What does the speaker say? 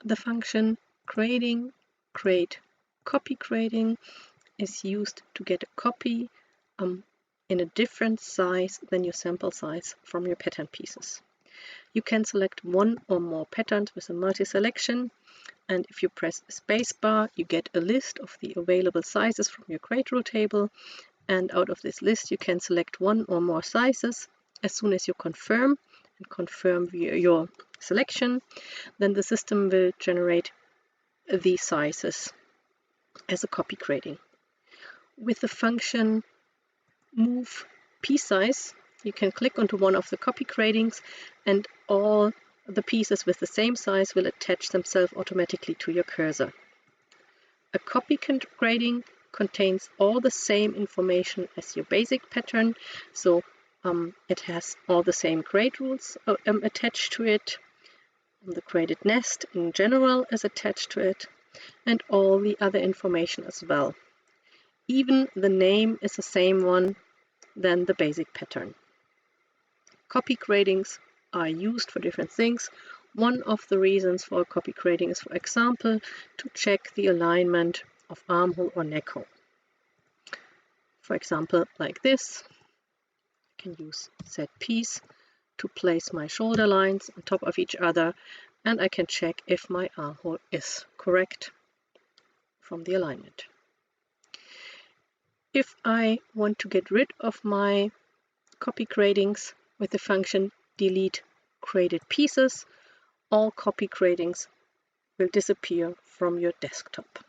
The function create copy grading is used to get a copy in a different size than your sample size from your pattern pieces. You can select one or more patterns with a multi-selection, and if you press spacebar, you get a list of the available sizes from your grade rule table, and out of this list you can select one or more sizes. As soon as you confirm your selection, then the system will generate these sizes as a copy grading. With the function move piece size, you can click onto one of the copy gradings and all the pieces with the same size will attach themselves automatically to your cursor. A copy grading contains all the same information as your basic pattern, so it has all the same grade rules attached to it. The graded nest in general is attached to it, and all the other information as well. Even the name is the same one than the basic pattern. Copy gradings are used for different things. One of the reasons for a copy grading is, for example, to check the alignment of armhole or neck hole. For example, like this, I can use set piece to place my shoulder lines on top of each other, and I can check if my armhole is correct from the alignment. If I want to get rid of my copy gradings with the function delete graded pieces, all copy gradings will disappear from your desktop.